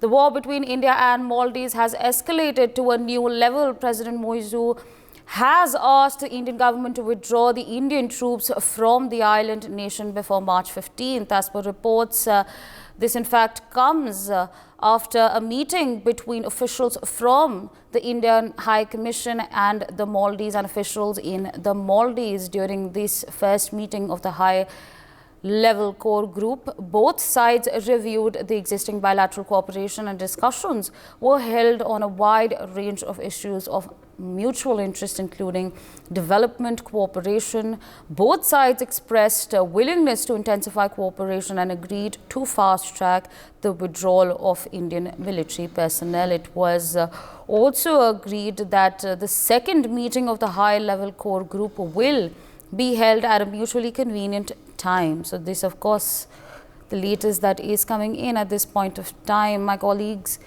The war between India and Maldives has escalated to a new level. President Moizu has asked the Indian government to withdraw the Indian troops from the island nation before March 15th. As per reports, this in fact comes after a meeting between officials from the Indian High Commission and the Maldives and officials in the Maldives. During this first meeting of the high-level core group, both sides reviewed the existing bilateral cooperation, and discussions were held on a wide range of issues of mutual interest, including development cooperation. Both sides expressed a willingness to intensify cooperation and agreed to fast-track the withdrawal of Indian military personnel. It was also agreed that the second meeting of the high-level core group will be held at a mutually convenient time. So this, of course, the latest that is coming in at this point of time. My colleagues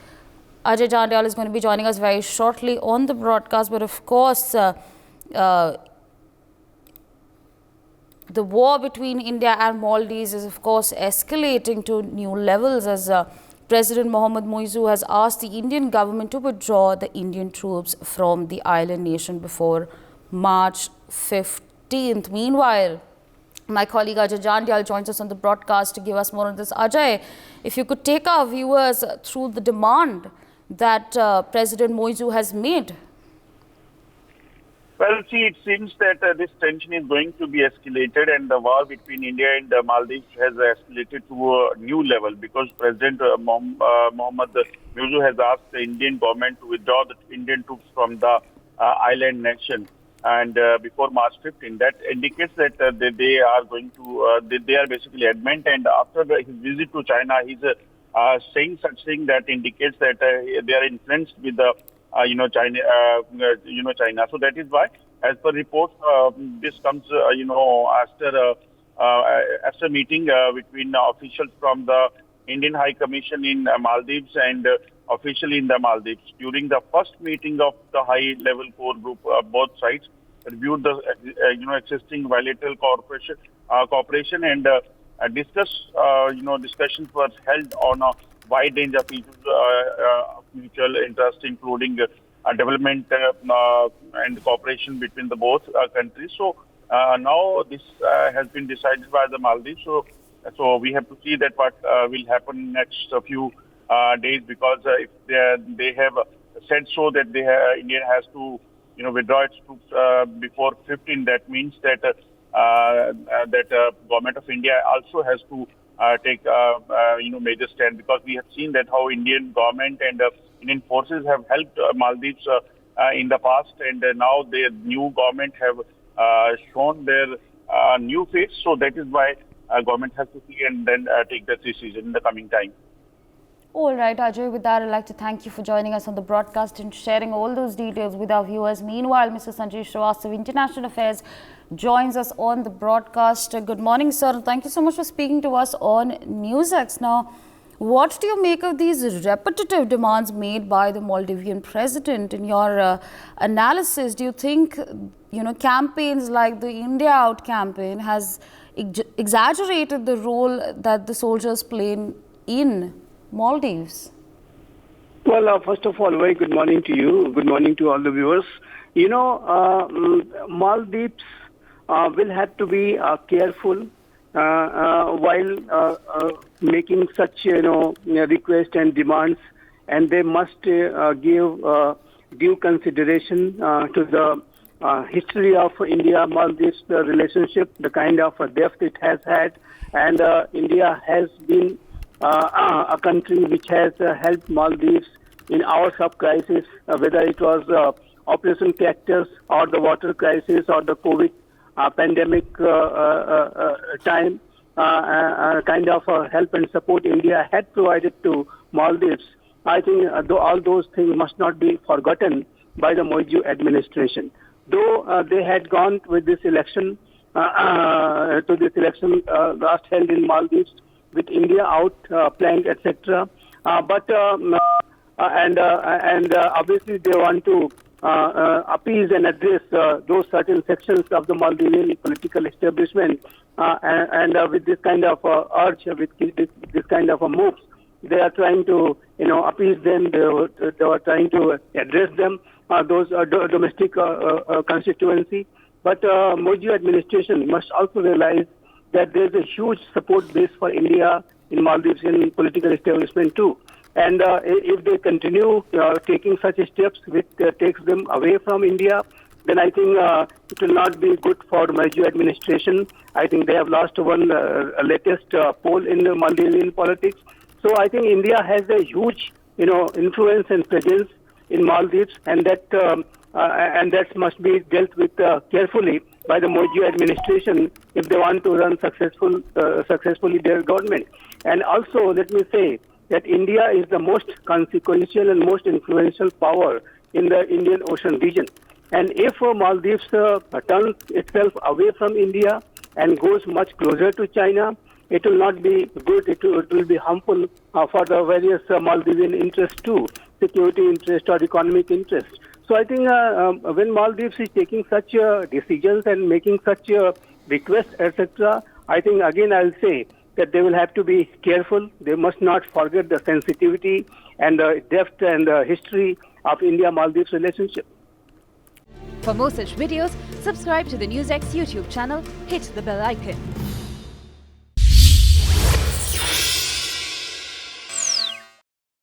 Ajay Jandyal is going to be joining us very shortly on the broadcast, but of course the war between India and Maldives is of course escalating to new levels as President Mohammad Moizu has asked the Indian government to withdraw the Indian troops from the island nation before March 15th. Meanwhile, my colleague Ajay Jandyal joins us on the broadcast to give us more on this. Ajay, if you could take our viewers through the demand that President Moizu has made. Well, see, it seems that this tension is going to be escalated, and the war between India and Maldives has escalated to a new level because President Mohammad Moizu has asked the Indian government to withdraw the Indian troops from the island nation and before March 15. That indicates that they are going to, they are basically adamant, and after his visit to China, he's saying such thing that indicates that they are influenced with the China. So that is why, as per reports, this comes after meeting between officials from the Indian High Commission in Maldives and officially in the Maldives. During the first meeting of the high-level core group, both sides reviewed the existing bilateral cooperation and discussions were held on a wide range of issues of mutual interest, including development and cooperation between the both countries. So now this has been decided by the Maldives. So we have to see that what will happen next few days, because if they have said so that India has to withdraw its troops before 15. That means that government of India also has to take major stand, because we have seen that how Indian government and Indian forces have helped Maldives in the past, and now their new government have shown their new face. So that is why government has to see and then take that decision in the coming time. All right, Ajay, with that, I'd like to thank you for joining us on the broadcast and sharing all those details with our viewers. Meanwhile, Mr. Sanjay Srivastava, International Affairs, joins us on the broadcast. Good morning, sir. Thank you so much for speaking to us on NewsX. Now, what do you make of these repetitive demands made by the Maldivian president? In your analysis, do you think, campaigns like the India Out campaign has exaggerated the role that the soldiers play in Maldives? Well, first of all, very good morning to you. Good morning to all the viewers. Maldives will have to be careful while making such requests and demands, and they must give due consideration to the history of India-Maldives relationship, the kind of depth it has had, and India has been a country which has helped Maldives in hours of crisis, whether it was Operation Cactus or the water crisis or the COVID pandemic time. Kind of help and support India had provided to Maldives. I think all those things must not be forgotten by the Moizu administration. Though they had gone with this election, last held in Maldives, with India Out planned, etc. Obviously they want to appease and address those certain sections of the Maldivian political establishment, and with this kind of urge, with this kind of a moves, they are trying to, appease them. They were trying to address them, those domestic constituency. But Modi administration must also realize that there is a huge support base for India in Maldives in political establishment too. And if they continue taking such steps which takes them away from India, then I think it will not be good for Modi administration. I think they have lost one latest poll in the Maldivian politics. So I think India has a huge, influence and presence in Maldives, and that must be dealt with carefully by the Modi administration if they want to run successfully their government. And also, let me say that India is the most consequential and most influential power in the Indian Ocean region. And if Maldives turns itself away from India and goes much closer to China, it will not be good. It will be harmful for the various Maldivian interests too, security interest or economic interest. So I think when Maldives is taking such decisions and making such requests, etc., I think again I'll say that they will have to be careful. They must not forget the sensitivity and the depth and the history of India-Maldives relationship. For more such videos, subscribe to the NewsX YouTube channel, hit the bell icon.